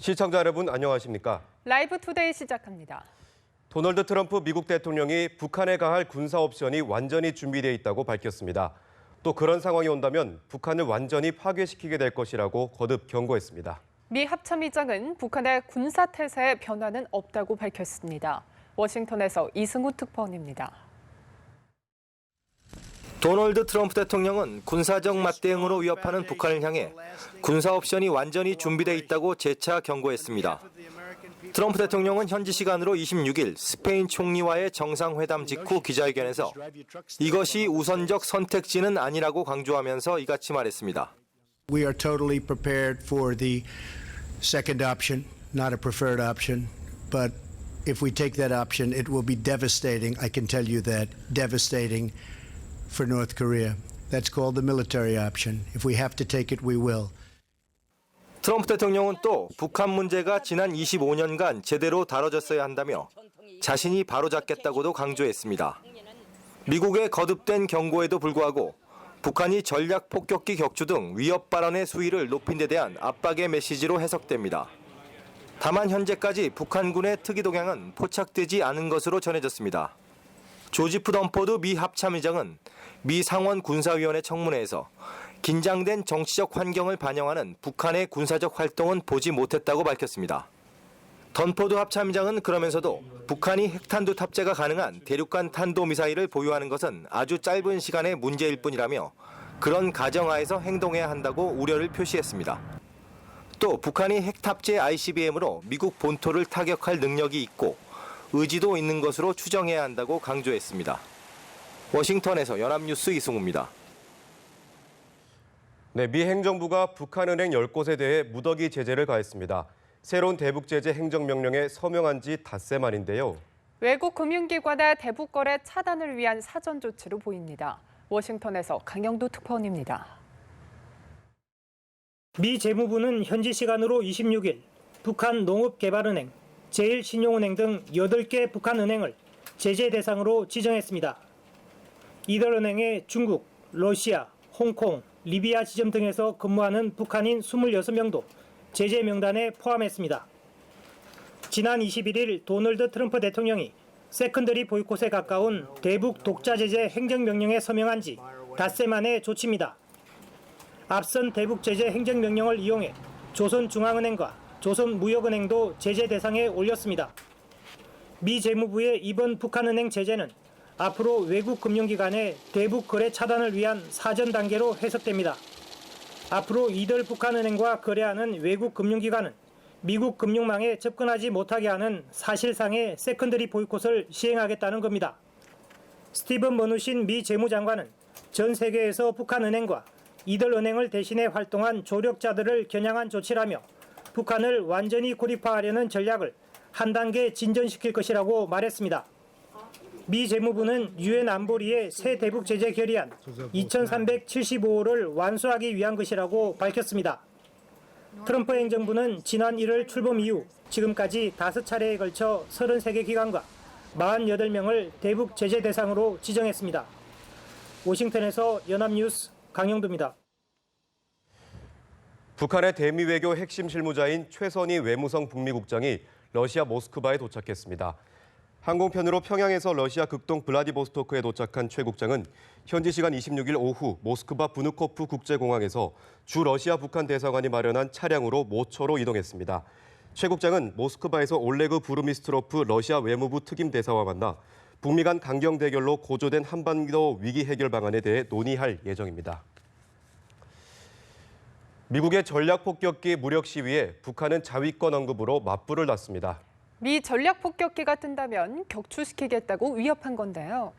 시청자 여러분 안녕하십니까? 라이브 투데이 시작합니다. 도널드 트럼프 미국 대통령이 북한에 가할 군사 옵션이 완전히 준비되어 있다고 밝혔습니다. 또 그런 상황이 온다면 북한을 완전히 파괴시키게 될 것이라고 거듭 경고했습니다. 미 합참의장은 북한의 군사 태세에 변화는 없다고 밝혔습니다. 워싱턴에서 이승우 특파원입니다. 도널드 트럼프 대통령은 군사적 맞대응으로 위협하는 북한을 향해 군사 옵션이 완전히 준비되어 있다고 재차 경고했습니다. 트럼프 대통령은 현지 시간으로 26일 스페인 총리와의 정상회담 직후 기자회견에서 이것이 우선적 선택지는 아니라고 강조하면서 이같이 말했습니다. We are totally prepared for the second option, not a preferred option, but if we take that option, it will be devastating. I can tell you that, devastating for North Korea. That's called the military option. If we have to take it, we will. 트럼프 대통령은 또 북한 문제가 지난 25년간 제대로 다뤄졌어야 한다며 자신이 바로잡겠다고도 강조했습니다. 미국의 거듭된 경고에도 불구하고 북한이 전략 폭격기 격추 등 위협 발언의 수위를 높인 데 대한 압박의 메시지로 해석됩니다. 다만 현재까지 북한군의 특이 동향은 포착되지 않은 것으로 전해졌습니다. 조지프 덤포드 미 합참의장은 미 상원 군사위원회 청문회에서 긴장된 정치적 환경을 반영하는 북한의 군사적 활동은 보지 못했다고 밝혔습니다. 덤포드 합참의장은 그러면서도 북한이 핵탄두 탑재가 가능한 대륙간 탄도미사일을 보유하는 것은 아주 짧은 시간의 문제일 뿐이라며 그런 가정하에서 행동해야 한다고 우려를 표시했습니다. 또 북한이 핵 탑재 ICBM으로 미국 본토를 타격할 능력이 있고 의지도 있는 것으로 추정해야 한다고 강조했습니다. 워싱턴에서 연합뉴스 이승우입니다. 네, 미 행정부가 북한은행 10곳에 대해 무더기 제재를 가했습니다. 새로운 대북 제재 행정명령에 서명한 지 닷새 만인데요. 외국 금융기관의 대북 거래 차단을 위한 사전 조치로 보입니다. 워싱턴에서 강영도 특파원입니다. 미 재무부는 현지 시간으로 26일 북한 농업개발은행, 제1신용은행 등 8개 북한 은행을 제재 대상으로 지정했습니다. 이들 은행에 중국, 러시아, 홍콩, 리비아 지점 등에서 근무하는 북한인 26명도 제재 명단에 포함했습니다. 지난 21일 도널드 트럼프 대통령이 세컨더리 보이콧에 가까운 대북 독자 제재 행정명령에 서명한 지 닷새 만의 조치입니다. 앞선 대북 제재 행정명령을 이용해 조선중앙은행과 조선무역은행도 제재 대상에 올렸습니다. 미 재무부의 이번 북한은행 제재는 앞으로 외국 금융기관의 대북 거래 차단을 위한 사전 단계로 해석됩니다. 앞으로 이들 북한은행과 거래하는 외국 금융기관은 미국 금융망에 접근하지 못하게 하는 사실상의 세컨더리 보이콧을 시행하겠다는 겁니다. 스티븐 머누신 미 재무장관은 전 세계에서 북한은행과 이들 은행을 대신해 활동한 조력자들을 겨냥한 조치라며 북한을 완전히 고립화하려는 전략을 한 단계 진전시킬 것이라고 말했습니다. 미 재무부는 유엔 안보리의 새 대북 제재 결의안 2375호를 완수하기 위한 것이라고 밝혔습니다. 트럼프 행정부는 지난 1월 출범 이후 지금까지 5차례에 걸쳐 33개 기관과 48명을 대북 제재 대상으로 지정했습니다. 워싱턴에서 연합뉴스 강영두입니다. 북한의 대미 외교 핵심 실무자인 최선희 외무성 북미국장이 러시아 모스크바에 도착했습니다. 항공편으로 평양에서 러시아 극동 블라디보스토크에 도착한 최 국장은 현지 시간 26일 오후 모스크바 브누코프 국제공항에서 주 러시아 북한 대사관이 마련한 차량으로 모처로 이동했습니다. 최 국장은 모스크바에서 올레그 부르미스트로프 러시아 외무부 특임 대사와 만나 북미 간 강경 대결로 고조된 한반도 위기 해결 방안에 대해 논의할 예정입니다. 미국의 전략 폭격기 무력 시위에 북한은 자위권 언급으로 맞불을 놨습니다. 미 전략 폭격기가 뜬다면 격추시키겠다고 위협한 건데요.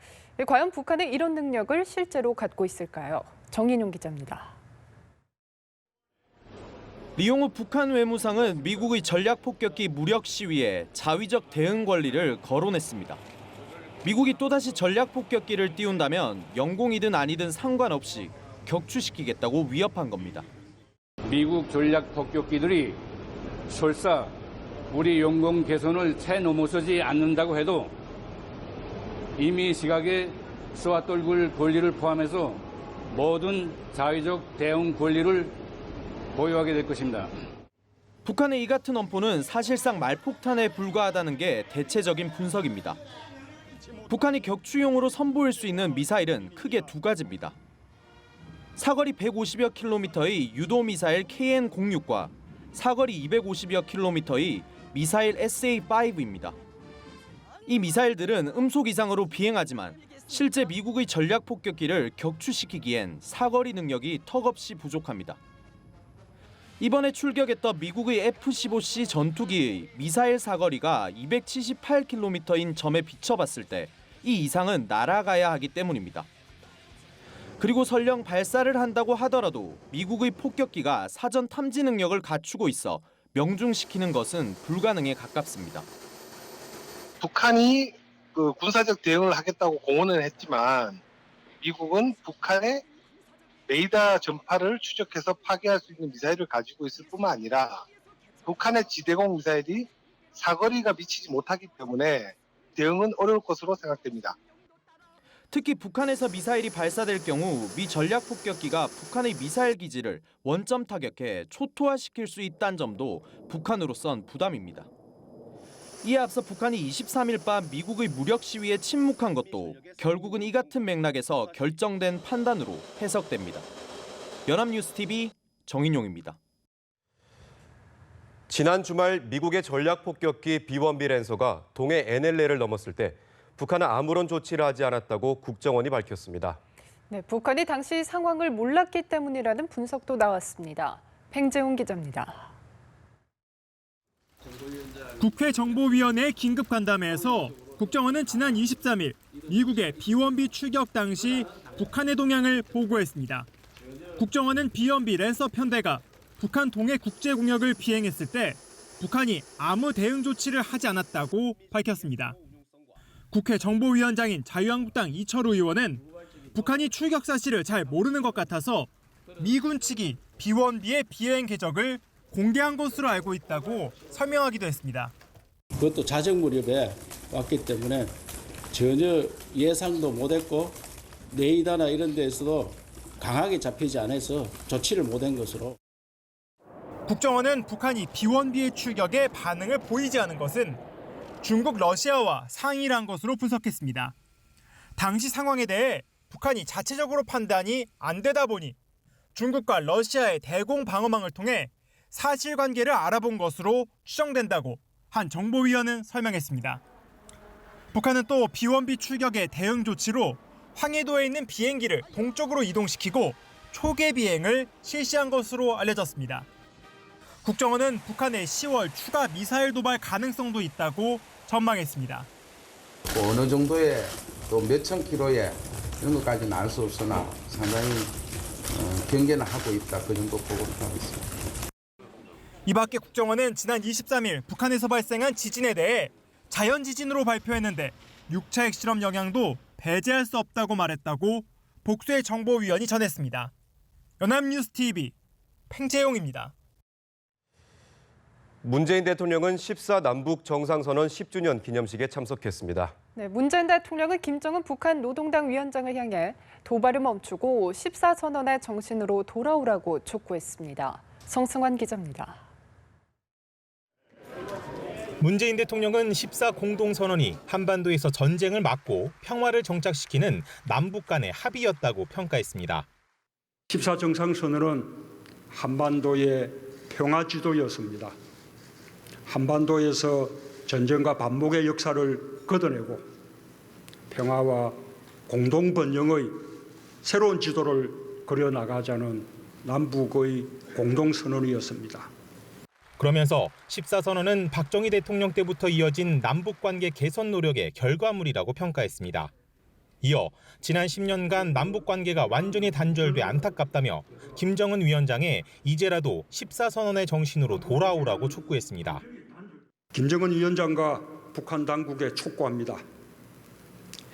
과연 북한은 이런 능력을 실제로 갖고 있을까요? 정인용 기자입니다. 리용우 북한 외무상은 미국의 전략 폭격기 무력 시위에 자위적 대응 권리를 거론했습니다. 미국이 또다시 전략 폭격기를 띄운다면 영공이든 아니든 상관없이 격추시키겠다고 위협한 겁니다. 미국 전략 폭격기들이 설사 우리 영공 개선을 채 넘어서지 않는다고 해도 이미 시각에 쏘아떨굴 권리를 포함해서 모든 자위적 대응 권리를 보유하게 될 것입니다. 북한의 이 같은 엄포는 사실상 말폭탄에 불과하다는 게 대체적인 분석입니다. 북한이 격추용으로 선보일 수 있는 미사일은 크게 두 가지입니다. 사거리 150여 킬로미터의 유도미사일 KN-06과 사거리 250여 킬로미터의 미사일 SA-5입니다. 이 미사일들은 음속 이상으로 비행하지만 실제 미국의 전략 폭격기를 격추시키기엔 사거리 능력이 턱없이 부족합니다. 이번에 출격했던 미국의 F-15C 전투기의 미사일 사거리가 278km인 점에 비춰봤을 때 이 이상은 날아가야 하기 때문입니다. 그리고 설령 발사를 한다고 하더라도 미국의 폭격기가 사전 탐지 능력을 갖추고 있어 명중시키는 것은 불가능에 가깝습니다. 북한이 군사적 대응을 하겠다고 공언은 했지만 미국은 북한의 레이더 전파를 추적해서 파괴할 수 있는 미사일을 가지고 있을 뿐만 아니라 북한의 지대공 미사일이 사거리가 미치지 못하기 때문에 대응은 어려울 것으로 생각됩니다. 특히 북한에서 미사일이 발사될 경우 미 전략 폭격기가 북한의 미사일 기지를 원점 타격해 초토화시킬 수 있다는 점도 북한으로선 부담입니다. 이에 앞서 북한이 23일 밤 미국의 무력 시위에 침묵한 것도 결국은 이 같은 맥락에서 결정된 판단으로 해석됩니다. 연합뉴스TV 정인용입니다. 지난 주말 미국의 전략 폭격기 B-1B 랜서가 동해 NLL을 넘었을 때 북한은 아무런 조치를 하지 않았다고 국정원이 밝혔습니다. 네, 북한이 당시 상황을 몰랐기 때문이라는 분석도 나왔습니다. 팽재훈 기자입니다. 국회 정보위원회 긴급 간담회에서 국정원은 지난 23일 미국의 B-1B 출격 당시 북한의 동향을 보고했습니다. 국정원은 B-1B 랜서 편대가 북한 동해 국제 공역을 비행했을 때 북한이 아무 대응 조치를 하지 않았다고 밝혔습니다. 국회 정보위원장인 자유한국당 이철우 의원은 북한이 출격 사실을 잘 모르는 것 같아서 미군 측이 B-1B의 비행 궤적을 공개한 것으로 알고 있다고 설명하기도 했습니다. 그것도 자정 무렵에 왔기 때문에 전혀 예상도 못했고 레이더나 이런 데에서도 강하게 잡히지 않아서 조치를 못한 것으로. 국정원은 북한이 B-1B의 출격에 반응을 보이지 않은 것은 중국, 러시아와 상의를 한 것으로 분석했습니다. 당시 상황에 대해 북한이 자체적으로 판단이 안 되다 보니 중국과 러시아의 대공 방어망을 통해 사실관계를 알아본 것으로 추정된다고 한 정보위원은 설명했습니다. 북한은 또 B-1B 출격의 대응 조치로 황해도에 있는 비행기를 동쪽으로 이동시키고 초계 비행을 실시한 것으로 알려졌습니다. 국정원은 북한의 10월 추가 미사일 도발 가능성도 있다고 전망했습니다. 어느 정도의 또 몇천 킬로의 이런 것까지는 알 수 없으나 상당히 경계는 하고 있다. 그 정도 보고하고 있습니다. 이 밖에 국정원은 지난 23일 북한에서 발생한 지진에 대해 자연지진으로 발표했는데 6차 핵실험 영향도 배제할 수 없다고 말했다고 복수의 정보위원이 전했습니다. 연합뉴스TV 팽재용입니다. 문재인 대통령은 14 남북 정상선언 10주년 기념식에 참석했습니다. 네, 문재인 대통령은 김정은 북한 노동당 위원장을 향해 도발을 멈추고 14선언의 정신으로 돌아오라고 촉구했습니다. 성승환 기자입니다. 문재인 대통령은 14 공동선언이 한반도에서 전쟁을 막고 평화를 정착시키는 남북 간의 합의였다고 평가했습니다. 14 정상선언은 한반도의 평화지도였습니다. 한반도에서 전쟁과 반목의 역사를 걷어내고 평화와 공동번영의 새로운 지도를 그려나가자는 남북의 공동선언이었습니다. 그러면서 14선언은 박정희 대통령 때부터 이어진 남북관계 개선 노력의 결과물이라고 평가했습니다. 이어 지난 10년간 남북관계가 완전히 단절돼 안타깝다며 김정은 위원장에 이제라도 14선언의 정신으로 돌아오라고 촉구했습니다. 김정은 위원장과 북한 당국에 촉구합니다.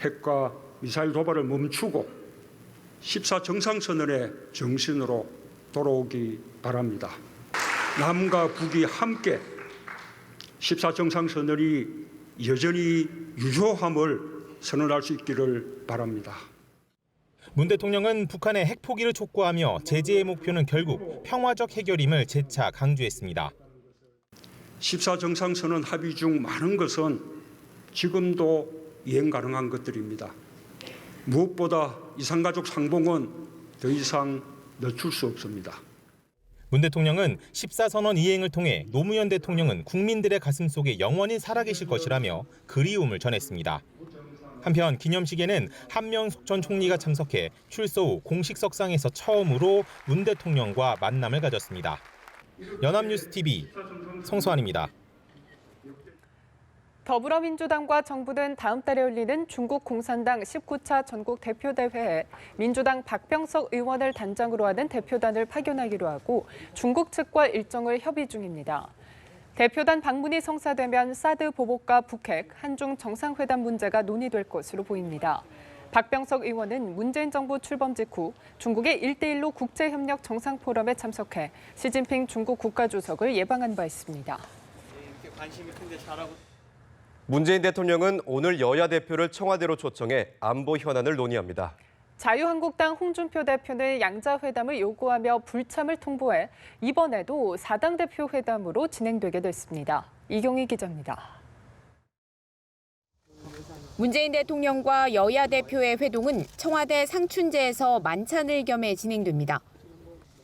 핵과 미사일 도발을 멈추고 14 정상선언의 정신으로 돌아오기 바랍니다. 남과 북이 함께 14 정상선언이 여전히 유효함을 선언할 수 있기를 바랍니다. 문 대통령은 북한의 핵 포기를 촉구하며 제재의 목표는 결국 평화적 해결임을 재차 강조했습니다. 14정상선언 합의 중 많은 것은 지금도 이행 가능한 것들입니다. 무엇보다 이산가족 상봉은 더 이상 늦출 수 없습니다. 문 대통령은 14선언 이행을 통해 노무현 대통령은 국민들의 가슴속에 영원히 살아계실 것이라며 그리움을 전했습니다. 한편 기념식에는 한명숙 전 총리가 참석해 출소 후 공식 석상에서 처음으로 문 대통령과 만남을 가졌습니다. 연합뉴스TV 성수환입니다. 더불어민주당과 정부는 다음 달에 열리는 중국 공산당 19차 전국 대표대회에 민주당 박병석 의원을 단장으로 하는 대표단을 파견하기로 하고 중국 측과 일정을 협의 중입니다. 대표단 방문이 성사되면 사드 보복과 북핵, 한중 정상회담 문제가 논의될 것으로 보입니다. 박병석 의원은 문재인 정부 출범 직후 중국의 1대1로 국제협력 정상포럼에 참석해 시진핑 중국 국가주석을 예방한 바 있습니다. 문재인 대통령은 오늘 여야 대표를 청와대로 초청해 안보 현안을 논의합니다. 자유한국당 홍준표 대표는 양자회담을 요구하며 불참을 통보해 이번에도 4당 대표 회담으로 진행되게 됐습니다. 이경희 기자입니다. 문재인 대통령과 여야 대표의 회동은 청와대 상춘제에서 만찬을 겸해 진행됩니다.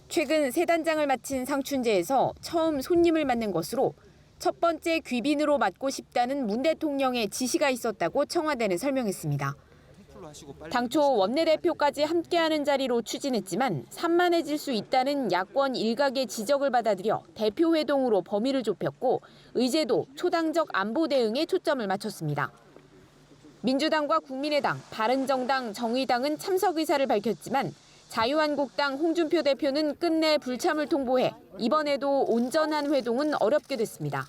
최근 세 단장을 마친 상춘제에서 처음 손님을 맞는 것으로 첫 번째 귀빈으로 맞고 싶다는 문 대통령의 지시가 있었다고 청와대는 설명했습니다. 당초 원내대표까지 함께하는 자리로 추진했지만 산만해질 수 있다는 야권 일각의 지적을 받아들여 대표 회동으로 범위를 좁혔고 의제도 초당적 안보 대응에 초점을 맞췄습니다. 민주당과 국민의당, 바른정당, 정의당은 참석 의사를 밝혔지만 자유한국당 홍준표 대표는 끝내 불참을 통보해 이번에도 온전한 회동은 어렵게 됐습니다.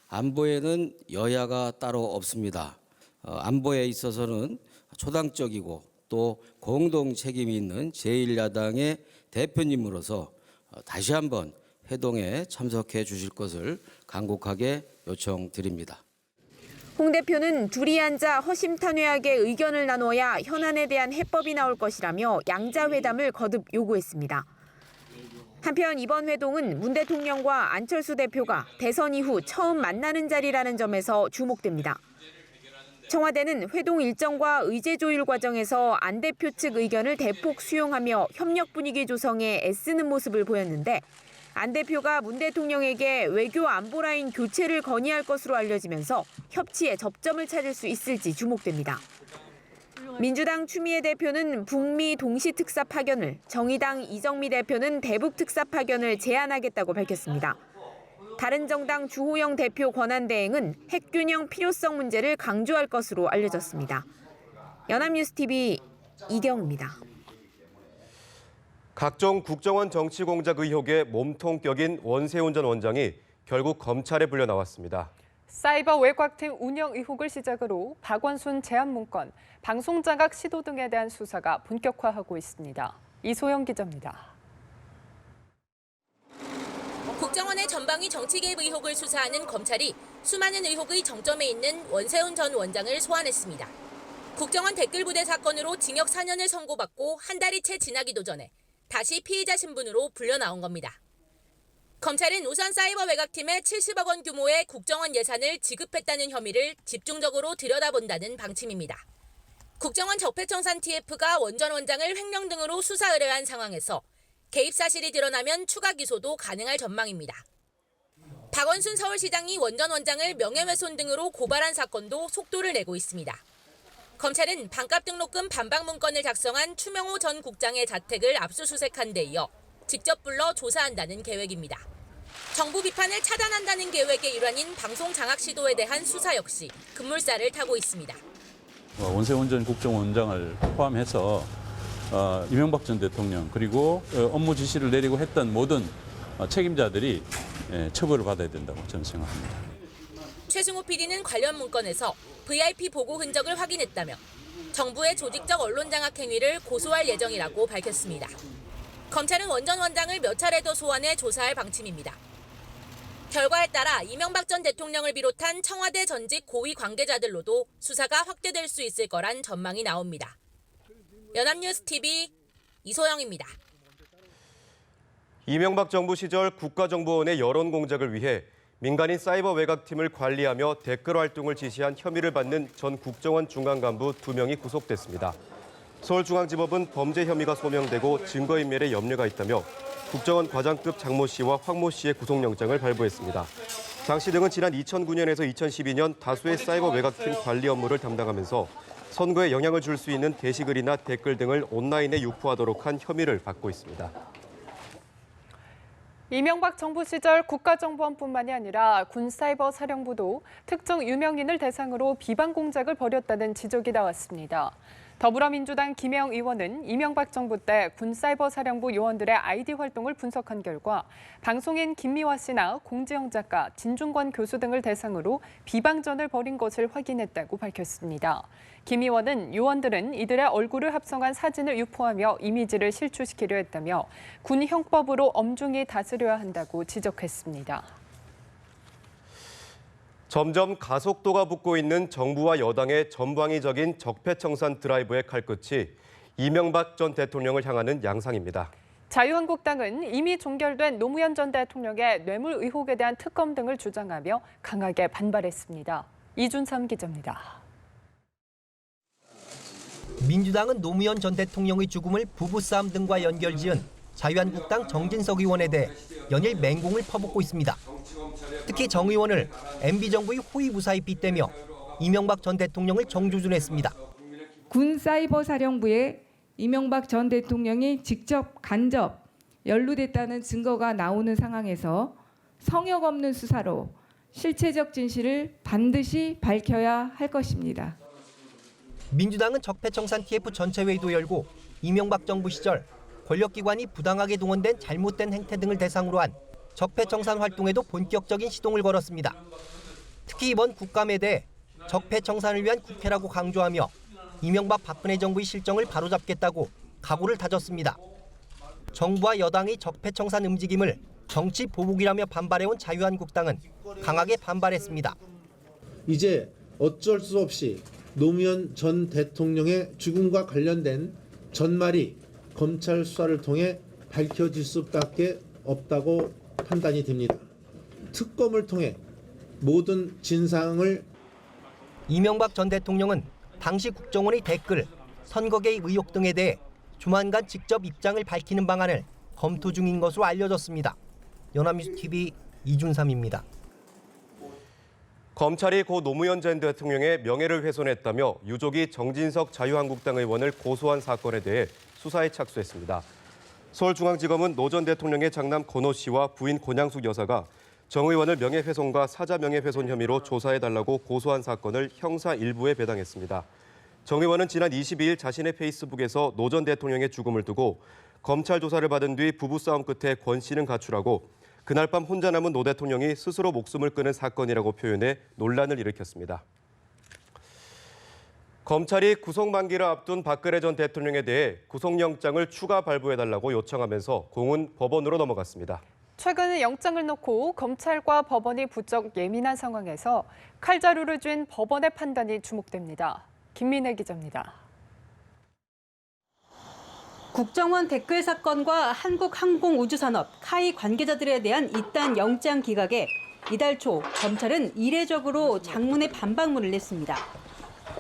안보에는 여야가 따로 없습니다. 안보에 있어서는 초당적이고 또 공동 책임이 있는 제1야당의 대표님으로서 다시 한번 회동에 참석해 주실 것을 간곡하게 요청드립니다. 홍 대표는 둘이 앉아 허심탄회하게 의견을 나눠야 현안에 대한 해법이 나올 것이라며 양자회담을 거듭 요구했습니다. 한편 이번 회동은 문 대통령과 안철수 대표가 대선 이후 처음 만나는 자리라는 점에서 주목됩니다. 청와대는 회동 일정과 의제 조율 과정에서 안 대표 측 의견을 대폭 수용하며 협력 분위기 조성에 애쓰는 모습을 보였는데 안 대표가 문 대통령에게 외교 안보 라인 교체를 건의할 것으로 알려지면서 협치에 접점을 찾을 수 있을지 주목됩니다. 민주당 추미애 대표는 북미 동시 특사 파견을, 정의당 이정미 대표는 대북 특사 파견을 제안하겠다고 밝혔습니다. 바른정당 주호영 대표 권한대행은 핵균형 필요성 문제를 강조할 것으로 알려졌습니다. 연합뉴스TV 이경입니다. 각종 국정원 정치 공작 의혹에 몸통 껴긴 원세훈 전 원장이 결국 검찰에 불려 나왔습니다. 사이버 외곽팀 운영 의혹을 시작으로 박원순 제안 문건, 방송 장악 시도 등에 대한 수사가 본격화하고 있습니다. 이소영 기자입니다. 국정원의 전방위 정치 개입 의혹을 수사하는 검찰이 수많은 의혹의 정점에 있는 원세훈 전 원장을 소환했습니다. 국정원 댓글 부대 사건으로 징역 4년을 선고받고 한 달이 채 지나기도 전에 다시 피의자 신분으로 불려 나온 겁니다. 검찰은 우선 사이버 외곽팀에 70억 원 규모의 국정원 예산을 지급했다는 혐의를 집중적으로 들여다본다는 방침입니다. 국정원 적폐청산 TF가 원 전 원장을 횡령 등으로 수사 의뢰한 상황에서 개입 사실이 드러나면 추가 기소도 가능할 전망입니다. 박원순 서울시장이 원 전 원장을 명예훼손 등으로 고발한 사건도 속도를 내고 있습니다. 검찰은 반값 등록금 반박 문건을 작성한 추명호 전 국장의 자택을 압수수색한 데 이어 직접 불러 조사한다는 계획입니다. 정부 비판을 차단한다는 계획의 일환인 방송 장악 시도에 대한 수사 역시 급물살을 타고 있습니다. 원세훈 전 국정원장을 포함해서 이명박 전 대통령 그리고 업무 지시를 내리고 했던 모든 책임자들이 처벌을 받아야 된다고 저는 생각합니다. 최승호 PD는 관련 문건에서 VIP 보고 흔적을 확인했다며 정부의 조직적 언론 장악 행위를 고소할 예정이라고 밝혔습니다. 검찰은 원 전 원장을 몇 차례 더 소환해 조사할 방침입니다. 결과에 따라 이명박 전 대통령을 비롯한 청와대 전직 고위 관계자들로도 수사가 확대될 수 있을 거란 전망이 나옵니다. 연합뉴스TV 이소영입니다. 이명박 정부 시절 국가정보원의 여론 공작을 위해 민간인 사이버 외곽팀을 관리하며 댓글 활동을 지시한 혐의를 받는 전 국정원 중앙 간부 2명이 구속됐습니다. 서울중앙지법은 범죄 혐의가 소명되고 증거인멸에 염려가 있다며 국정원 과장급 장모 씨와 황모 씨의 구속영장을 발부했습니다. 장 씨 등은 지난 2009년에서 2012년 다수의 사이버 외곽팀 관리 업무를 담당하면서 선거에 영향을 줄 수 있는 게시글이나 댓글 등을 온라인에 유포하도록 한 혐의를 받고 있습니다. 이명박 정부 시절 국가정보원뿐만이 아니라 군사이버사령부도 특정 유명인을 대상으로 비방 공작을 벌였다는 지적이 나왔습니다. 더불어민주당 김혜영 의원은 이명박 정부 때 군사이버사령부 요원들의 아이디 활동을 분석한 결과 방송인 김미화 씨나 공지영 작가, 진중권 교수 등을 대상으로 비방전을 벌인 것을 확인했다고 밝혔습니다. 김 의원은 요원들은 이들의 얼굴을 합성한 사진을 유포하며 이미지를 실추시키려 했다며 군 형법으로 엄중히 다스려야 한다고 지적했습니다. 점점 가속도가 붙고 있는 정부와 여당의 전방위적인 적폐청산 드라이브의 칼끝이 이명박 전 대통령을 향하는 양상입니다. 자유한국당은 이미 종결된 노무현 전 대통령의 뇌물 의혹에 대한 특검 등을 주장하며 강하게 반발했습니다. 이준삼 기자입니다. 민주당은 노무현 전 대통령의 죽음을 부부싸움 등과 연결지은 자유한국당 정진석 의원에 대해 연일 맹공을 퍼붓고 있습니다. 특히 정 의원을 MB정부의 호위무사에 빗대며 이명박 전 대통령을 정조준했습니다. 군사이버사령부에 이명박 전 대통령이 직접 간접 연루됐다는 증거가 나오는 상황에서 성역 없는 수사로 실체적 진실을 반드시 밝혀야 할 것입니다. 민주당은 적폐청산 TF 전체회의도 열고 이명박 정부 시절 권력기관이 부당하게 동원된 잘못된 행태 등을 대상으로 한 적폐청산 활동에도 본격적인 시동을 걸었습니다. 특히 이번 국감에 대해 적폐청산을 위한 국회라고 강조하며 이명박 박근혜 정부의 실정을 바로잡겠다고 각오를 다졌습니다. 정부와 여당의 적폐청산 움직임을 정치 보복이라며 반발해온 자유한국당은 강하게 반발했습니다. 이제 어쩔 수 없이 노무현 전 대통령의 죽음과 관련된 전말이 검찰 수사를 통해 밝혀질 수밖에 없다고 판단이 됩니다. 특검을 통해 모든 진상을 이명박 전 대통령은 당시 국정원의 댓글, 선거개입 의혹 등에 대해 조만간 직접 입장을 밝히는 방안을 검토 중인 것으로 알려졌습니다. 연합뉴스 TV 이준삼입니다. 검찰이 고 노무현 전 대통령의 명예를 훼손했다며 유족이 정진석 자유한국당 의원을 고소한 사건에 대해 수사에 착수했습니다. 서울중앙지검은 노 전 대통령의 장남 권오 씨와 부인 권양숙 여사가 정 의원을 명예훼손과 사자 명예훼손 혐의로 조사해달라고 고소한 사건을 형사 1부에 배당했습니다. 정 의원은 지난 22일 자신의 페이스북에서 노 전 대통령의 죽음을 두고 검찰 조사를 받은 뒤 부부싸움 끝에 권 씨는 가출하고 그날 밤 혼자 남은 노 대통령이 스스로 목숨을 끊은 사건이라고 표현해 논란을 일으켰습니다. 검찰이 구속 만기를 앞둔 박근혜 전 대통령에 대해 구속영장을 추가 발부해달라고 요청하면서 공은 법원으로 넘어갔습니다. 최근 영장을 놓고 검찰과 법원이 부쩍 예민한 상황에서 칼자루를 쥔 법원의 판단이 주목됩니다. 김민혜 기자입니다. 국정원 댓글 사건과 한국항공우주산업, 카이 관계자들에 대한 이딴 영장 기각에 이달 초 검찰은 이례적으로 장문의 반박문을 냈습니다.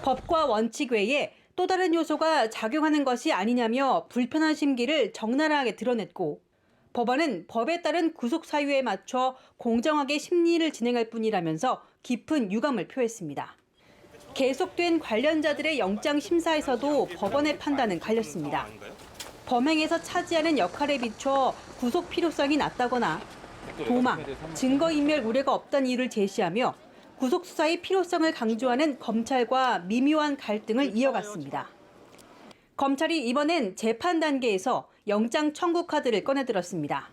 법과 원칙 외에 또 다른 요소가 작용하는 것이 아니냐며 불편한 심기를 적나라하게 드러냈고 법원은 법에 따른 구속 사유에 맞춰 공정하게 심리를 진행할 뿐이라면서 깊은 유감을 표했습니다. 계속된 관련자들의 영장 심사에서도 법원의 판단은 갈렸습니다. 범행에서 차지하는 역할에 비춰 구속 필요성이 낮다거나 도망, 증거인멸 우려가 없다는 이유를 제시하며 구속 수사의 필요성을 강조하는 검찰과 미묘한 갈등을 이어갔습니다. 검찰이 이번엔 재판 단계에서 영장 청구 카드를 꺼내들었습니다.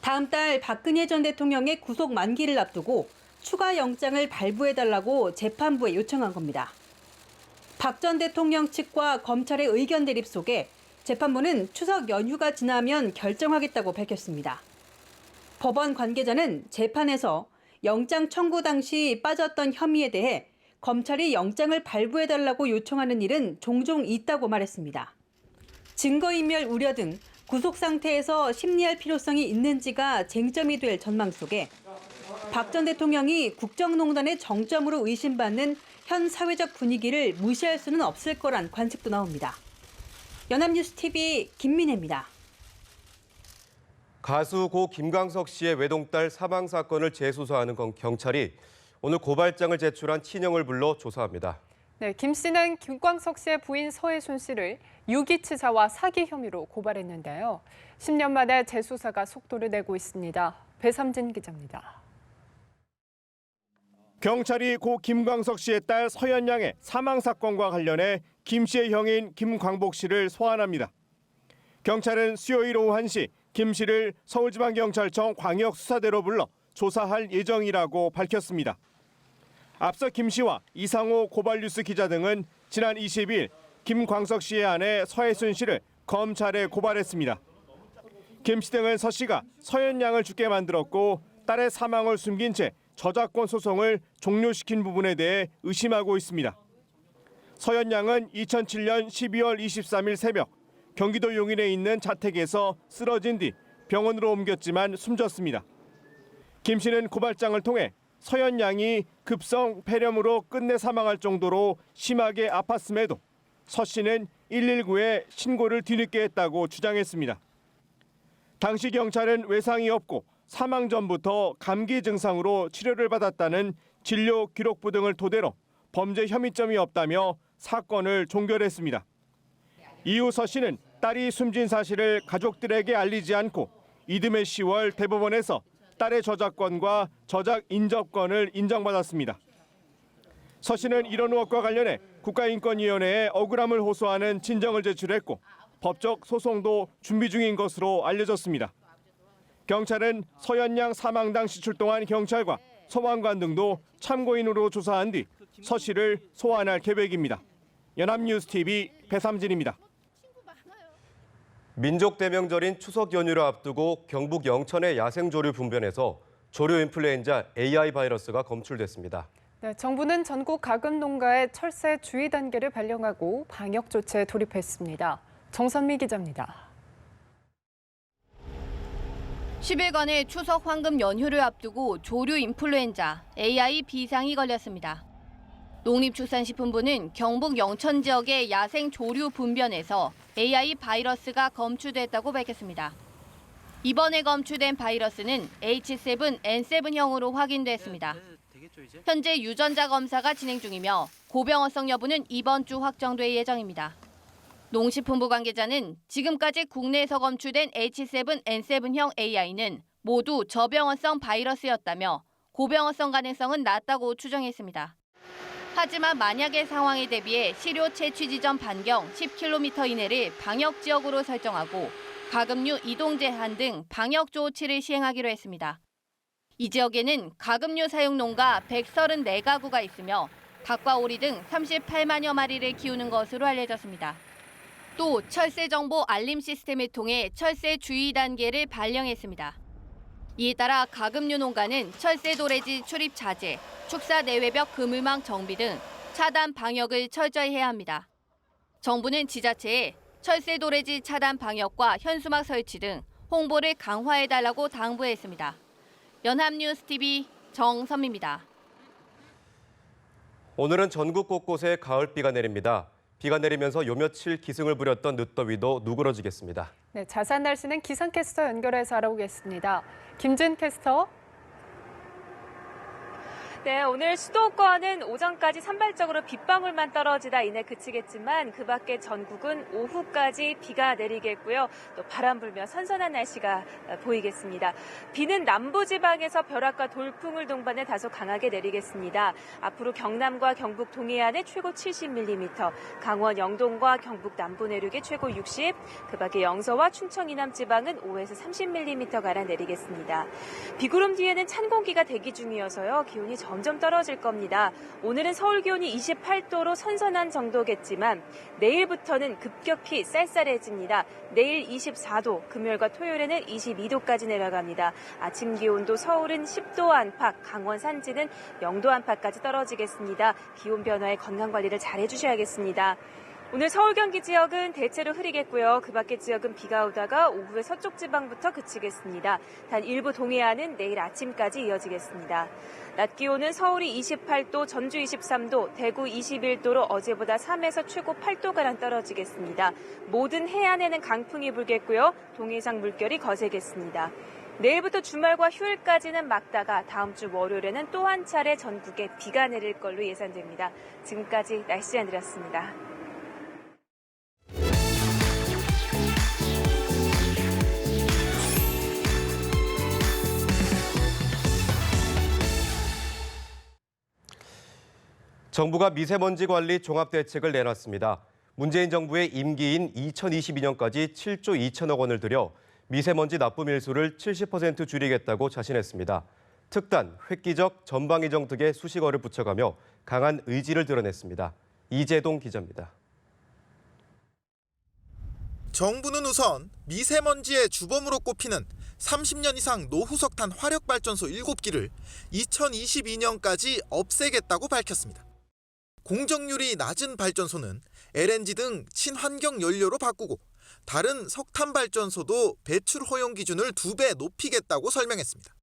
다음 달 박근혜 전 대통령의 구속 만기를 앞두고 추가 영장을 발부해달라고 재판부에 요청한 겁니다. 박 전 대통령 측과 검찰의 의견 대립 속에 재판부는 추석 연휴가 지나면 결정하겠다고 밝혔습니다. 법원 관계자는 재판에서 영장 청구 당시 빠졌던 혐의에 대해 검찰이 영장을 발부해달라고 요청하는 일은 종종 있다고 말했습니다. 증거인멸 우려 등 구속 상태에서 심리할 필요성이 있는지가 쟁점이 될 전망 속에 박 전 대통령이 국정농단의 정점으로 의심받는 현 사회적 분위기를 무시할 수는 없을 거란 관측도 나옵니다. 연합뉴스TV 김민혜입니다. 가수 고 김광석 씨의 외동딸 사망 사건을 재수사하는 경찰이 오늘 고발장을 제출한 친형을 불러 조사합니다. 네, 김 씨는 김광석 씨의 부인 서혜순 씨를 유기치사와 사기 혐의로 고발했는데요. 10년 만에 재수사가 속도를 내고 있습니다. 배삼진 기자입니다. 경찰이 고 김광석 씨의 딸 서현양의 사망 사건과 관련해 김 씨의 형인 김광복 씨를 소환합니다. 경찰은 수요일 오후 1시 김 씨를 서울지방경찰청 광역수사대로 불러 조사할 예정이라고 밝혔습니다. 앞서 김 씨와 이상호 고발뉴스 기자 등은 지난 22일 김광석 씨의 아내 서혜순 씨를 검찰에 고발했습니다. 김 씨 등은 서 씨가 서현양을 죽게 만들었고 딸의 사망을 숨긴 채 저작권 소송을 종료시킨 부분에 대해 의심하고 있습니다. 서현양은 2007년 12월 23일 새벽 경기도 용인에 있는 자택에서 쓰러진 뒤 병원으로 옮겼지만 숨졌습니다. 김 씨는 고발장을 통해 서현양이 급성 폐렴으로 끝내 사망할 정도로 심하게 아팠음에도 서 씨는 119에 신고를 뒤늦게 했다고 주장했습니다. 당시 경찰은 외상이 없고 사망 전부터 감기 증상으로 치료를 받았다는 진료 기록부 등을 토대로 범죄 혐의점이 없다며 사건을 종결했습니다. 이후 서 씨는 딸이 숨진 사실을 가족들에게 알리지 않고 이듬해 10월 대법원에서 딸의 저작권과 저작 인접권을 인정받았습니다. 서 씨는 이런 의혹과 관련해 국가인권위원회에 억울함을 호소하는 진정을 제출했고 법적 소송도 준비 중인 것으로 알려졌습니다. 경찰은 서현양 사망 당시 출동한 경찰과 소방관 등도 참고인으로 조사한 뒤 서 씨를 소환할 계획입니다. 연합뉴스TV 배삼진입니다. 민족대명절인 추석 연휴를 앞두고 경북 영천의 야생조류 분변에서 조류 인플루엔자 AI 바이러스가 검출됐습니다. 네, 정부는 전국 가금 농가에 철새 주의 단계를 발령하고 방역 조치에 돌입했습니다. 정선미 기자입니다. 10일간의 추석 황금 연휴를 앞두고 조류 인플루엔자 AI 비상이 걸렸습니다. 농림축산식품부는 경북 영천 지역의 야생 조류 분변에서 AI 바이러스가 검출됐다고 밝혔습니다. 이번에 검출된 바이러스는 H7N7형으로 확인됐습니다. 현재 유전자 검사가 진행 중이며 고병어성 여부는 이번 주 확정될 예정입니다. 농식품부 관계자는 지금까지 국내에서 검출된 H7N7형 AI는 모두 저병어성 바이러스였다며 고병어성 가능성은 낮다고 추정했습니다. 하지만 만약의 상황에 대비해 시료 채취 지점 반경 10km 이내를 방역 지역으로 설정하고 가금류 이동 제한 등 방역 조치를 시행하기로 했습니다. 이 지역에는 가금류 사용 농가 134가구가 있으며 닭과 오리 등 38만여 마리를 키우는 것으로 알려졌습니다. 또 철새 정보 알림 시스템을 통해 철새 주의 단계를 발령했습니다. 이에 따라 가금류 농가는 철새 도래지 출입 자제, 축사 내외벽 그물망 정비 등 차단 방역을 철저히 해야 합니다. 정부는 지자체에 철새 도래지 차단 방역과 현수막 설치 등 홍보를 강화해달라고 당부했습니다. 연합뉴스TV 정선미입니다. 오늘은 전국 곳곳에 가을비가 내립니다. 비가 내리면서 요 며칠 기승을 부렸던 늦더위도 누그러지겠습니다. 네, 자세한 날씨는 기상캐스터 연결해서 알아보겠습니다. 김준 캐스터. 네, 오늘 수도권은 오전까지 산발적으로 빗방울만 떨어지다 이내 그치겠지만 그 밖에 전국은 오후까지 비가 내리겠고요. 또 바람 불며 선선한 날씨가 보이겠습니다. 비는 남부지방에서 벼락과 돌풍을 동반해 다소 강하게 내리겠습니다. 앞으로 경남과 경북 동해안에 최고 70mm, 강원 영동과 경북 남부 내륙에 최고 60, 그 밖에 영서와 충청 이남지방은 5에서 30mm가량 내리겠습니다. 비구름 뒤에는 찬 공기가 대기 중이어서요. 기온이 점점 떨어질 겁니다. 오늘은 서울 기온이 28도로 선선한 정도겠지만 내일부터는 급격히 쌀쌀해집니다. 내일 24도, 금요일과 토요일에는 22도까지 내려갑니다. 아침 기온도 서울은 10도 안팎, 강원 산지는 0도 안팎까지 떨어지겠습니다. 기온 변화에 건강 관리를 잘 해주셔야겠습니다. 오늘 서울 경기 지역은 대체로 흐리겠고요. 그 밖의 지역은 비가 오다가 오후에 서쪽 지방부터 그치겠습니다. 단 일부 동해안은 내일 아침까지 이어지겠습니다. 낮 기온은 서울이 28도, 전주 23도, 대구 21도로 어제보다 3에서 최고 8도가량 떨어지겠습니다. 모든 해안에는 강풍이 불겠고요. 동해상 물결이 거세겠습니다. 내일부터 주말과 휴일까지는 맑다가 다음 주 월요일에는 또 한 차례 전국에 비가 내릴 걸로 예상됩니다. 지금까지 날씨 안드렸습니다. 정부가 미세먼지 관리 종합대책을 내놨습니다. 문재인 정부의 임기인 2022년까지 7조 2천억 원을 들여 미세먼지 나쁨 일수를 70% 줄이겠다고 자신했습니다. 특단, 획기적, 전방위정 등의 수식어를 붙여가며 강한 의지를 드러냈습니다. 이재동 기자입니다. 정부는 우선 미세먼지의 주범으로 꼽히는 30년 이상 노후석탄 화력발전소 7기를 2022년까지 없애겠다고 밝혔습니다. 공정률이 낮은 발전소는 LNG 등 친환경 연료로 바꾸고 다른 석탄 발전소도 배출 허용 기준을 2배 높이겠다고 설명했습니다.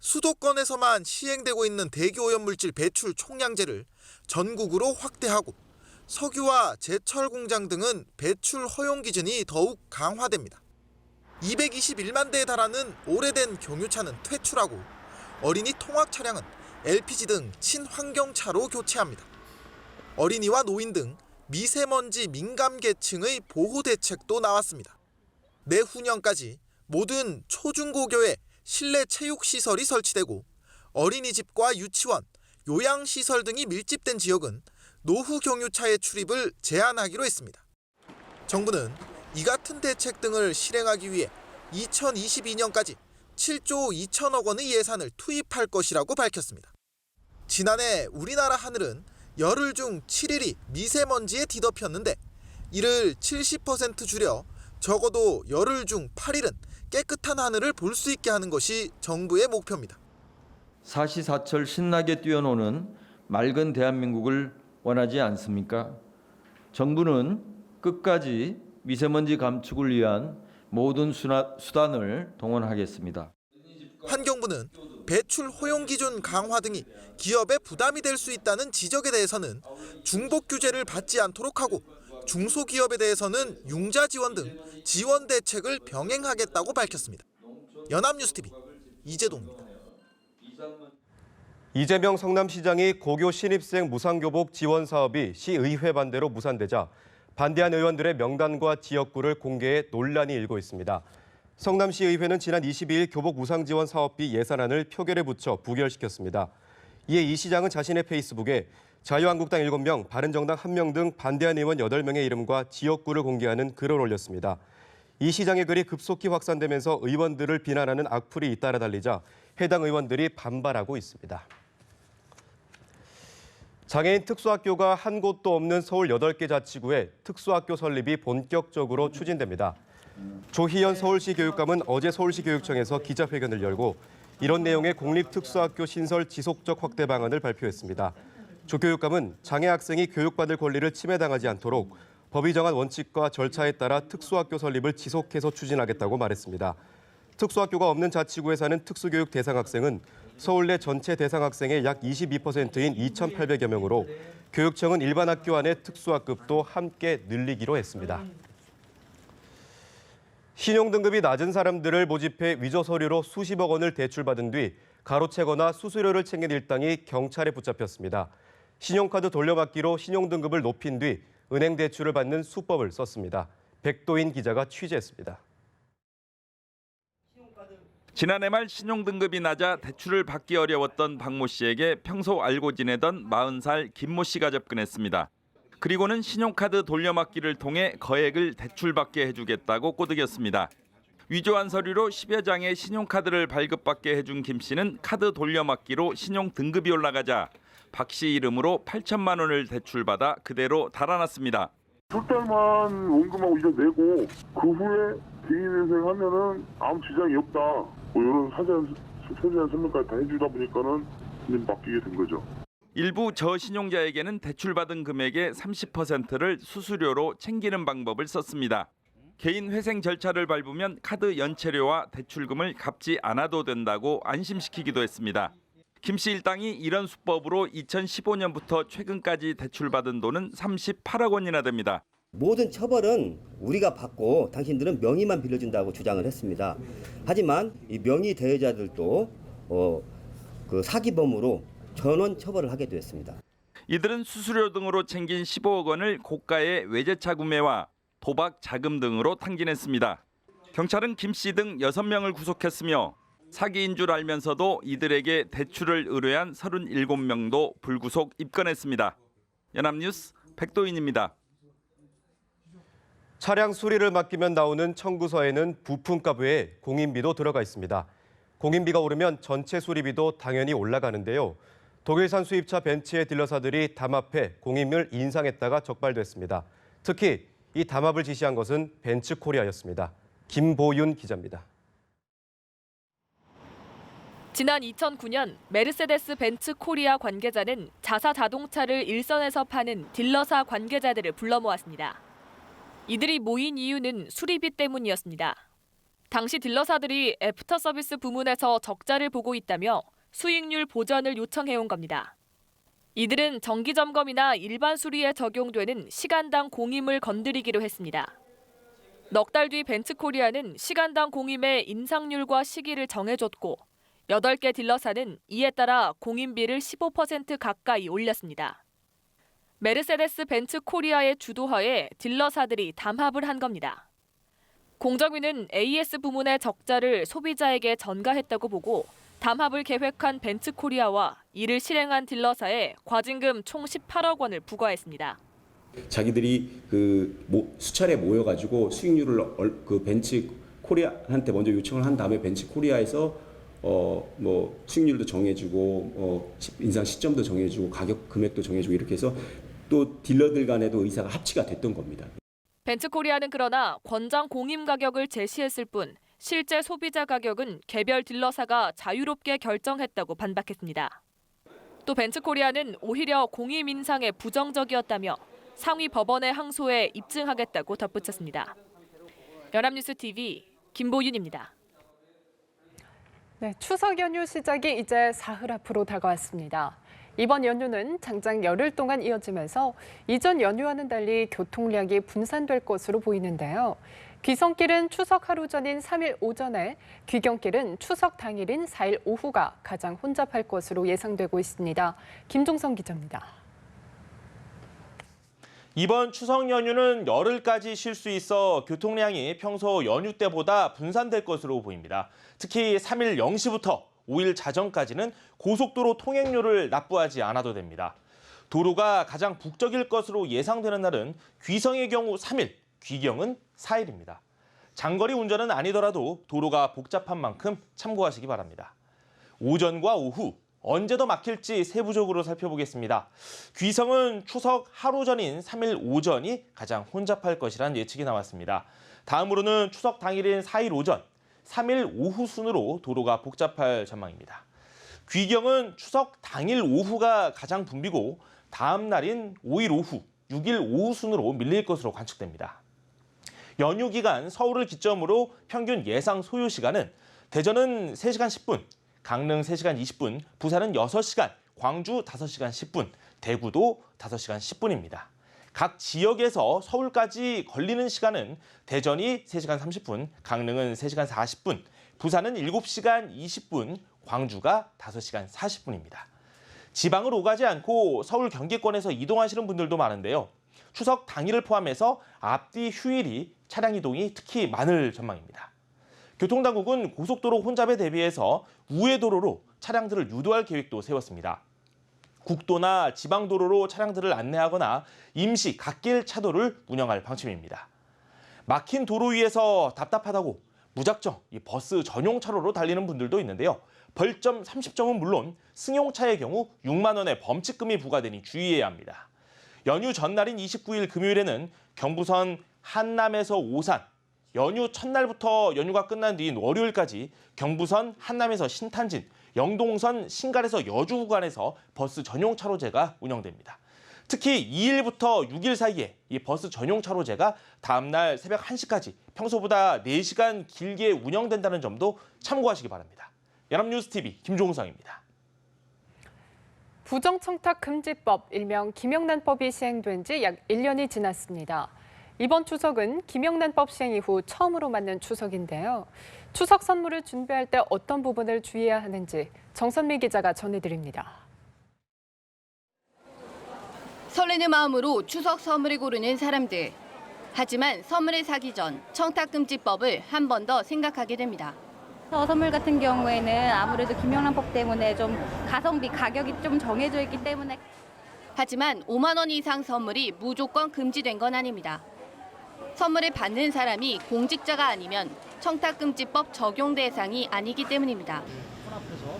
수도권에서만 시행되고 있는 대기 오염물질 배출 총량제를 전국으로 확대하고 석유와 제철 공장 등은 배출 허용 기준이 더욱 강화됩니다. 221만 대에 달하는 오래된 경유차는 퇴출하고 어린이 통학 차량은 LPG 등 친환경차로 교체합니다. 어린이와 노인 등 미세먼지 민감 계층의 보호 대책도 나왔습니다. 내후년까지 모든 초중고교에 실내 체육시설이 설치되고 어린이집과 유치원, 요양시설 등이 밀집된 지역은 노후 경유차의 출입을 제한하기로 했습니다. 정부는 이 같은 대책 등을 실행하기 위해 2022년까지 7조 2천억 원의 예산을 투입할 것이라고 밝혔습니다. 지난해 우리나라 하늘은 열흘 중 7일이 미세먼지에 뒤덮였는데 이를 70% 줄여 적어도 열흘 중 8일은 깨끗한 하늘을 볼 수 있게 하는 것이 정부의 목표입니다. 사시사철 신나게 뛰어노는 맑은 대한민국을 원하지 않습니까? 정부는 끝까지 미세먼지 감축을 위한 모든 수단을 동원하겠습니다. 환경부는 배출 허용 기준 강화 등이 기업에 부담이 될 수 있다는 지적에 대해서는 중복 규제를 받지 않도록 하고 중소기업에 대해서는 융자 지원 등 지원 대책을 병행하겠다고 밝혔습니다. 연합뉴스TV 이재동입니다. 이재명 성남시장이 고교 신입생 무상교복 지원 사업이 시의회 반대로 무산되자 반대한 의원들의 명단과 지역구를 공개해 논란이 일고 있습니다. 성남시의회는 지난 22일 교복 무상 지원 사업비 예산안을 표결에 붙여 부결시켰습니다. 이에 이 시장은 자신의 페이스북에 자유한국당 7명, 바른정당 1명 등 반대한 의원 8명의 이름과 지역구를 공개하는 글을 올렸습니다. 이 시장의 글이 급속히 확산되면서 의원들을 비난하는 악플이 잇따라 달리자 해당 의원들이 반발하고 있습니다. 장애인 특수학교가 한 곳도 없는 서울 8개 자치구에 특수학교 설립이 본격적으로 추진됩니다. 조희연 서울시 교육감은 어제 서울시 교육청에서 기자회견을 열고 이런 내용의 공립특수학교 신설 지속적 확대 방안을 발표했습니다. 조 교육감은 장애 학생이 교육받을 권리를 침해당하지 않도록 법이 정한 원칙과 절차에 따라 특수학교 설립을 지속해서 추진하겠다고 말했습니다. 특수학교가 없는 자치구에 사는 특수교육 대상 학생은 서울 내 전체 대상 학생의 약 22%인 2,800여 명으로 교육청은 일반 학교 안의 특수학급도 함께 늘리기로 했습니다. 신용등급이 낮은 사람들을 모집해 위조 서류로 수십억 원을 대출받은 뒤 가로채거나 수수료를 챙긴 일당이 경찰에 붙잡혔습니다. 신용카드 돌려받기로 신용등급을 높인 뒤 은행 대출을 받는 수법을 썼습니다. 백도인 기자가 취재했습니다. 지난해 말 신용등급이 낮아 대출을 받기 어려웠던 박모 씨에게 평소 알고 지내던 40살 김모 씨가 접근했습니다. 그리고는 신용카드 돌려막기를 통해 거액을 대출받게 해주겠다고 꼬드겼습니다. 위조한 서류로 10여 장의 신용카드를 발급받게 해준 김 씨는 카드 돌려막기로 신용등급이 올라가자 박 씨 이름으로 8천만 원을 대출받아 그대로 달아났습니다. 첫 달만 원금하고 이자 내고 그 후에 개인회생하면은 아무 지장이 없다. 이런 세세한 설명까지 다 해주다 보니까는 맡기게 된 거죠. 일부 저신용자에게는 대출받은 금액의 30%를 수수료로 챙기는 방법을 썼습니다. 개인 회생 절차를 밟으면 카드 연체료와 대출금을 갚지 않아도 된다고 안심시키기도 했습니다. 김 씨 일당이 이런 수법으로 2015년부터 최근까지 대출받은 돈은 38억 원이나 됩니다. 모든 처벌은 우리가 받고 당신들은 명의만 빌려준다고 주장을 했습니다. 하지만 이 명의 대여자들도 그 사기범으로 전원 처벌을 하게 되었습니다. 이들은 수수료 등으로 챙긴 15억 원을 고가의 외제차 구매와 도박 자금 등으로 탕진했습니다. 경찰은 김 씨 등 6명을 구속했으며 사기인 줄 알면서도 이들에게 대출을 의뢰한 37명도 불구속 입건했습니다. 연합뉴스 백도인입니다. 차량 수리를 맡기면 나오는 청구서에는 부품값 외에 공인비도 들어가 있습니다. 공인비가 오르면 전체 수리비도 당연히 올라가는데요. 독일산 수입차 벤츠의 딜러사들이 담합해 공임을 인상했다가 적발됐습니다. 특히 이 담합을 지시한 것은 벤츠코리아였습니다. 김보윤 기자입니다. 지난 2009년 메르세데스 벤츠 코리아 관계자는 자사 자동차를 일선에서 파는 딜러사 관계자들을 불러 모았습니다. 이들이 모인 이유는 수리비 때문이었습니다. 당시 딜러사들이 애프터 서비스 부문에서 적자를 보고 있다며 수익률 보전을 요청해온 겁니다. 이들은 정기 점검이나 일반 수리에 적용되는 시간당 공임을 건드리기로 했습니다. 넉 달 뒤 벤츠코리아는 시간당 공임의 인상률과 시기를 정해줬고 8개 딜러사는 이에 따라 공임비를 15% 가까이 올렸습니다. 메르세데스 벤츠 코리아의 주도하에 딜러사들이 담합을 한 겁니다. 공정위는 AS 부문의 적자를 소비자에게 전가했다고 보고 담합을 계획한 벤츠 코리아와 이를 실행한 딜러사에 과징금 총 18억 원을 부과했습니다. 자기들이 수차례 모여가지고 수익률을 벤츠 코리아한테 먼저 요청을 한 다음에 벤츠 코리아에서 수익률도 정해주고 인상 시점도 정해주고 가격 금액도 정해주고 이렇게 해서 또 딜러들 간에도 의사가 합치가 됐던 겁니다. 벤츠코리아는 그러나 권장 공임 가격을 제시했을 뿐 실제 소비자 가격은 개별 딜러사가 자유롭게 결정했다고 반박했습니다. 또 벤츠코리아는 오히려 공임 인상에 부정적이었다며 상위 법원의 항소에 입증하겠다고 덧붙였습니다. 연합뉴스 TV 김보윤입니다. 네, 추석 연휴 시작이 이제 사흘 앞으로 다가왔습니다. 이번 연휴는 장장 열흘 동안 이어지면서 이전 연휴와는 달리 교통량이 분산될 것으로 보이는데요. 귀성길은 추석 하루 전인 3일 오전에, 귀경길은 추석 당일인 4일 오후가 가장 혼잡할 것으로 예상되고 있습니다. 김종성 기자입니다. 이번 추석 연휴는 열흘까지 쉴 수 있어 교통량이 평소 연휴 때보다 분산될 것으로 보입니다. 특히 3일 0시부터 5일 자정까지는 고속도로 통행료를 납부하지 않아도 됩니다. 도로가 가장 북적일 것으로 예상되는 날은 귀성의 경우 3일, 귀경은 4일입니다. 장거리 운전은 아니더라도 도로가 복잡한 만큼 참고하시기 바랍니다. 오전과 오후, 언제 더 막힐지 세부적으로 살펴보겠습니다. 귀성은 추석 하루 전인 3일 오전이 가장 혼잡할 것이란 예측이 나왔습니다. 다음으로는 추석 당일인 4일 오전, 3일 오후 순으로 도로가 복잡할 전망입니다. 귀경은 추석 당일 오후가 가장 붐비고 다음 날인 5일 오후, 6일 오후 순으로 밀릴 것으로 관측됩니다. 연휴 기간 서울을 기점으로 평균 예상 소요 시간은 대전은 3시간 10분, 강릉 3시간 20분, 부산은 6시간, 광주 5시간 10분, 대구도 5시간 10분입니다. 각 지역에서 서울까지 걸리는 시간은 대전이 3시간 30분, 강릉은 3시간 40분, 부산은 7시간 20분, 광주가 5시간 40분입니다. 지방을 오가지 않고 서울 경기권에서 이동하시는 분들도 많은데요. 추석 당일을 포함해서 앞뒤 휴일이 차량 이동이 특히 많을 전망입니다. 교통당국은 고속도로 혼잡에 대비해서 우회 도로로 차량들을 유도할 계획도 세웠습니다. 국도나 지방도로로 차량들을 안내하거나 임시 갓길 차도를 운영할 방침입니다. 막힌 도로 위에서 답답하다고 무작정 버스 전용 차로로 달리는 분들도 있는데요. 벌점 30점은 물론 승용차의 경우 6만 원의 범칙금이 부과되니 주의해야 합니다. 연휴 전날인 29일 금요일에는 경부선 한남에서 오산, 연휴 첫날부터 연휴가 끝난 뒤인 월요일까지 경부선 한남에서 신탄진, 영동선 신갈에서 여주 구간에서 버스 전용 차로제가 운영됩니다. 특히 2일부터 6일 사이에 이 버스 전용 차로제가 다음 날 새벽 1시까지 평소보다 4시간 길게 운영된다는 점도 참고하시기 바랍니다. 연합뉴스TV 김종상입니다. 부정청탁금지법, 일명 김영란법이 시행된 지 약 1년이 지났습니다. 이번 추석은 김영란법 시행 이후 처음으로 맞는 추석인데요. 추석 선물을 준비할 때 어떤 부분을 주의해야 하는지 정선미 기자가 전해드립니다. 설레는 마음으로 추석 선물을 고르는 사람들. 하지만 선물을 사기 전 청탁금지법을 한 번 더 생각하게 됩니다. 선물 같은 경우에는 아무래도 김영란법 때문에 좀 가성비 가격이 좀 정해져 있기 때문에. 하지만 5만 원 이상 선물이 무조건 금지된 건 아닙니다. 선물을 받는 사람이 공직자가 아니면 청탁금지법 적용 대상이 아니기 때문입니다.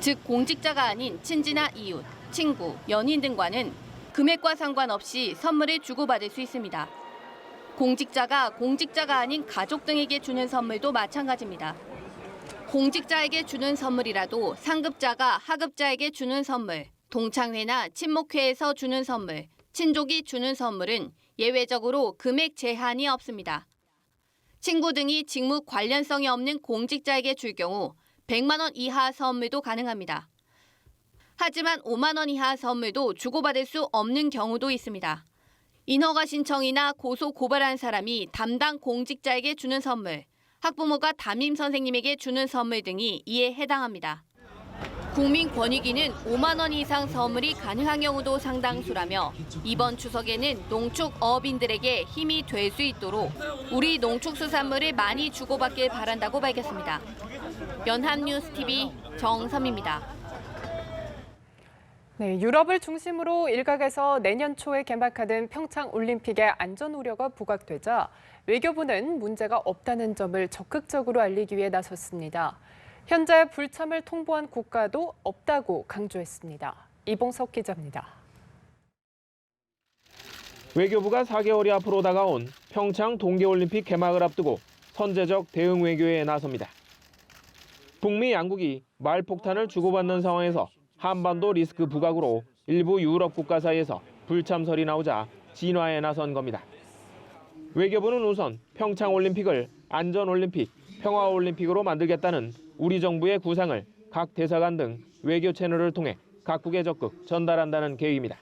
즉 공직자가 아닌 친지나 이웃, 친구, 연인 등과는 금액과 상관없이 선물을 주고받을 수 있습니다. 공직자가 아닌 가족 등에게 주는 선물도 마찬가지입니다. 공직자에게 주는 선물이라도 상급자가 하급자에게 주는 선물, 동창회나 친목회에서 주는 선물, 친족이 주는 선물은 예외적으로 금액 제한이 없습니다. 친구 등이 직무 관련성이 없는 공직자에게 줄 경우 100만 원 이하 선물도 가능합니다. 하지만 5만 원 이하 선물도 주고받을 수 없는 경우도 있습니다. 인허가 신청이나 고소 고발한 사람이 담당 공직자에게 주는 선물, 학부모가 담임 선생님에게 주는 선물 등이 이에 해당합니다. 국민권익위는 5만 원 이상 선물이 가능한 경우도 상당수라며 이번 추석에는 농축어업인들에게 힘이 될 수 있도록 우리 농축수산물을 많이 주고받길 바란다고 밝혔습니다. 연합뉴스TV 정섬입니다. 네, 유럽을 중심으로 일각에서 내년 초에 개막하는 평창올림픽의 안전 우려가 부각되자 외교부는 문제가 없다는 점을 적극적으로 알리기 위해 나섰습니다. 현재 불참을 통보한 국가도 없다고 강조했습니다. 이봉석 기자입니다. 외교부가 4개월이 앞으로 다가온 평창 동계올림픽 개막을 앞두고 선제적 대응 외교에 나섭니다. 북미 양국이 말폭탄을 주고받는 상황에서 한반도 리스크 부각으로 일부 유럽 국가 사이에서 불참설이 나오자 진화에 나선 겁니다. 외교부는 우선 평창올림픽을 안전올림픽, 평화올림픽으로 만들겠다는 우리 정부의 구상을 각 대사관 등 외교 채널을 통해 각국에 적극 전달한다는 계획입니다.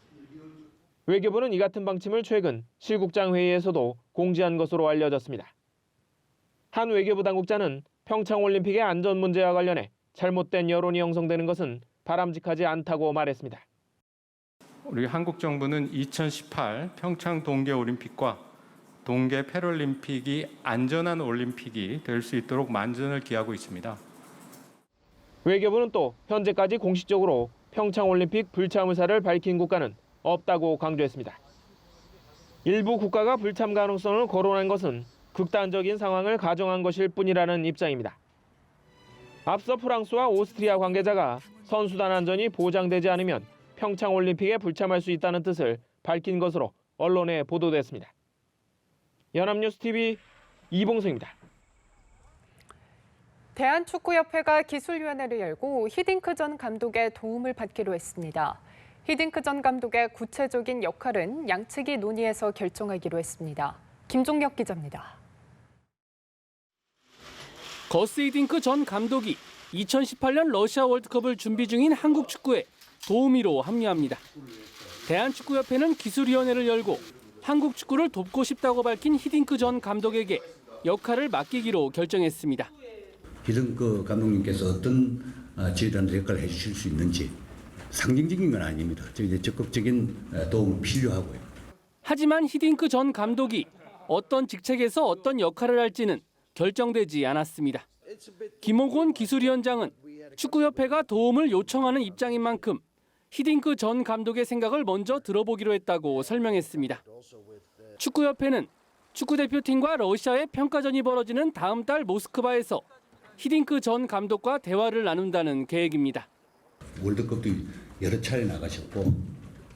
외교부는 이 같은 방침을 최근 실국장 회의에서도 공지한 것으로 알려졌습니다. 한 외교부 당국자는 평창올림픽의 안전 문제와 관련해 잘못된 여론이 형성되는 것은 바람직하지 않다고 말했습니다. 우리 한국 정부는 2018 평창 동계올림픽과 동계 패럴림픽이 안전한 올림픽이 될 수 있도록 만전을 기하고 있습니다. 외교부는 또 현재까지 공식적으로 평창올림픽 불참 의사를 밝힌 국가는 없다고 강조했습니다. 일부 국가가 불참 가능성을 거론한 것은 극단적인 상황을 가정한 것일 뿐이라는 입장입니다. 앞서 프랑스와 오스트리아 관계자가 선수단 안전이 보장되지 않으면 평창올림픽에 불참할 수 있다는 뜻을 밝힌 것으로 언론에 보도됐습니다. 연합뉴스TV 이봉석입니다. 대한축구협회가 기술위원회를 열고 히딩크 전 감독의 도움을 받기로 했습니다. 히딩크 전 감독의 구체적인 역할은 양측이 논의해서 결정하기로 했습니다. 김종혁 기자입니다. 거스 히딩크 전 감독이 2018년 러시아 월드컵을 준비 중인 한국 축구에 도우미로 합류합니다. 대한축구협회는 기술위원회를 열고 한국 축구를 돕고 싶다고 밝힌 히딩크 전 감독에게 역할을 맡기기로 결정했습니다. 히딩크 감독님께서 어떤 지휘자의 역할을 해주실 수 있는지 상징적인 건 아닙니다. 이제 적극적인 도움이 필요하고요. 하지만 히딩크 전 감독이 어떤 직책에서 어떤 역할을 할지는 결정되지 않았습니다. 김호곤 기술위원장은 축구협회가 도움을 요청하는 입장인 만큼 히딩크 전 감독의 생각을 먼저 들어보기로 했다고 설명했습니다. 축구협회는 축구대표팀과 러시아의 평가전이 벌어지는 다음 달 모스크바에서 히딩크 전 감독과 대화를 나눈다는 계획입니다. 월드컵도 여러 차례 나가셨고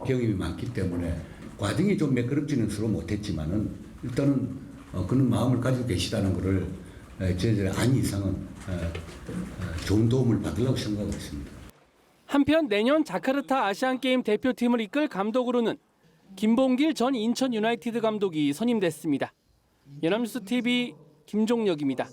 경험이 많기 때문에 과정이 좀 매끄럽지는 서로 못했지만은 일단은 그런 마음을 가지고 계시다는 것을 저희들의 안 이상은 좋은 도움을 받으려고 생각하고 있습니다. 한편 내년 자카르타 아시안게임 대표팀을 이끌 감독으로는 김봉길 전 인천 유나이티드 감독이 선임됐습니다. 연합뉴스 TV 김종혁입니다.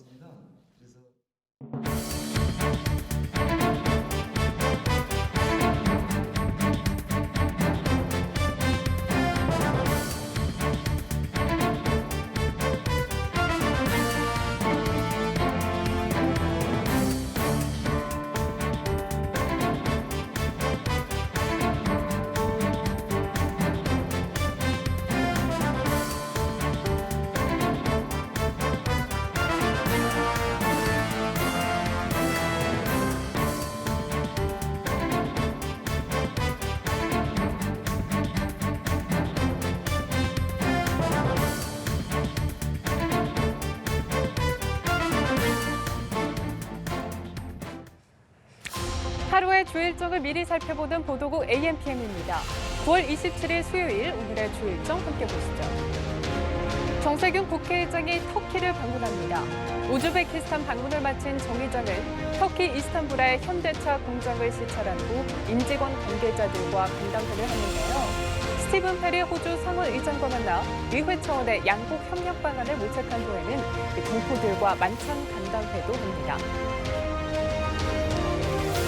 하루의 주 일정을 미리 살펴보는 보도국 AMPM입니다. 9월 27일 수요일 오늘의 주 일정 함께 보시죠. 정세균 국회의장이 터키를 방문합니다. 우즈베키스탄 방문을 마친 정 의장은 터키 이스탄불의 현대차 공장을 시찰한 후 임직원 관계자들과 간담회를 하는데요. 스티븐 페리 호주 상원 의장과 만나 의회 차원의 양국 협력 방안을 모색한 후에는 동포들과 만찬 간담회도 합니다.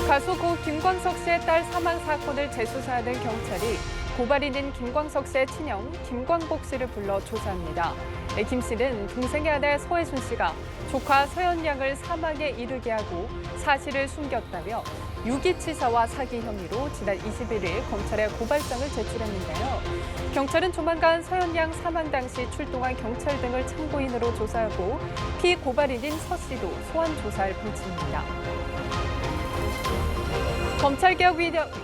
가수 고 김광석 씨의 딸 사망 사건을 재수사하는 경찰이 고발인인 김광석 씨의 친형 김광복 씨를 불러 조사합니다. 김 씨는 동생의 아내 서혜순 씨가 조카 서현 양을 사망에 이르게 하고 사실을 숨겼다며 유기치사와 사기 혐의로 지난 21일 검찰에 고발장을 제출했는데요. 경찰은 조만간 서현 양 사망 당시 출동한 경찰 등을 참고인으로 조사하고 피고발인인 서 씨도 소환 조사할 방침입니다.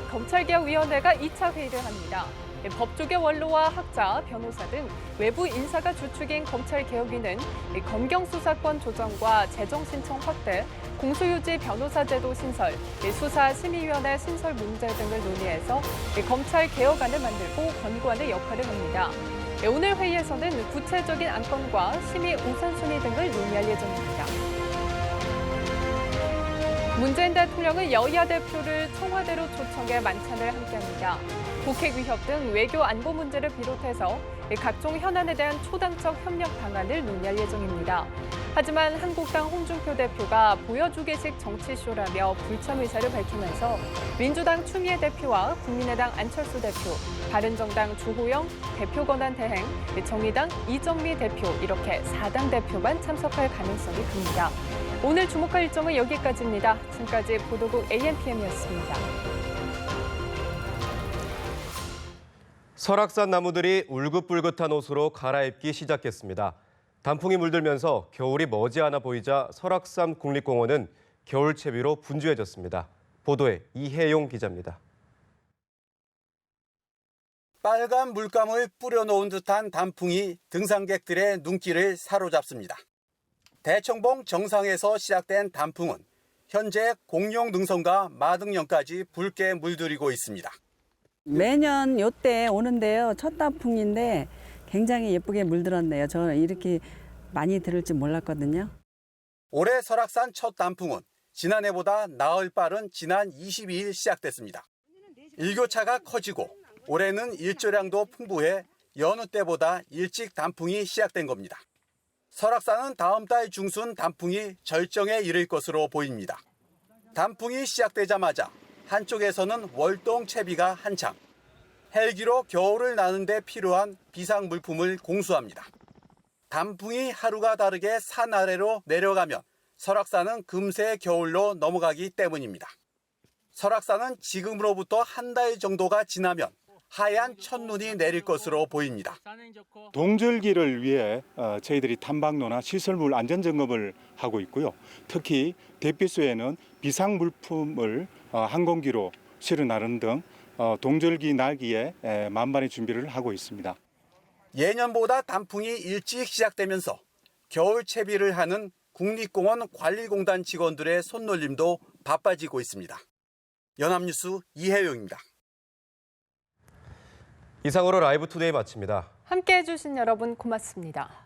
검찰개혁위원회가 2차 회의를 합니다. 법조계 원로와 학자, 변호사 등 외부 인사가 주축인 검찰개혁위는 검경수사권 조정과 재정신청 확대, 공소유지 변호사제도 신설, 수사심의위원회 신설 문제 등을 논의해서 검찰개혁안을 만들고 권고하는 역할을 합니다. 오늘 회의에서는 구체적인 안건과 심의 우선순위 등을 논의할 예정입니다. 문재인 대통령은 여야 대표를 청와대로 초청해 만찬을 함께합니다. 북핵 위협 등 외교 안보 문제를 비롯해서 각종 현안에 대한 초당적 협력 방안을 논의할 예정입니다. 하지만 한국당 홍준표 대표가 보여주기식 정치쇼라며 불참 의사를 밝히면서 민주당 추미애 대표와 국민의당 안철수 대표, 바른정당 주호영 대표 권한 대행, 정의당 이정미 대표 이렇게 4당 대표만 참석할 가능성이 큽니다. 오늘 주목할 일정은 여기까지입니다. 지금까지 보도국 AMPM이었습니다. 설악산 나무들이 울긋불긋한 옷으로 갈아입기 시작했습니다. 단풍이 물들면서 겨울이 머지않아 보이자 설악산 국립공원은 겨울채비로 분주해졌습니다. 보도에 이혜용 기자입니다. 빨간 물감을 뿌려놓은 듯한 단풍이 등산객들의 눈길을 사로잡습니다. 대청봉 정상에서 시작된 단풍은 현재 공룡 능선과 마등령까지 붉게 물들이고 있습니다. 매년 이때 오는데요. 첫 단풍인데 굉장히 예쁘게 물들었네요. 저는 이렇게 많이 들을 줄 몰랐거든요. 올해 설악산 첫 단풍은 지난해보다 나흘 빠른 지난 22일 시작됐습니다. 일교차가 커지고 올해는 일조량도 풍부해 여느 때보다 일찍 단풍이 시작된 겁니다. 설악산은 다음 달 중순 단풍이 절정에 이를 것으로 보입니다. 단풍이 시작되자마자 한쪽에서는 월동 채비가 한창 헬기로 겨울을 나는 데 필요한 비상 물품을 공수합니다. 단풍이 하루가 다르게 산 아래로 내려가면 설악산은 금세 겨울로 넘어가기 때문입니다. 설악산은 지금으로부터 한 달 정도가 지나면 하얀 첫눈이 내릴 것으로 보입니다. 동절기를 위해 저희들이 탐방로나 시설물 안전점검을 하고 있고요. 특히 대피소에는 비상물품을 항공기로 실어 나르는 등 동절기 날기에 만반의 준비를 하고 있습니다. 예년보다 단풍이 일찍 시작되면서 겨울 채비를 하는 국립공원 관리공단 직원들의 손놀림도 바빠지고 있습니다. 연합뉴스 이혜용입니다. 이상으로 라이브 투데이 마칩니다. 함께해 주신 여러분 고맙습니다.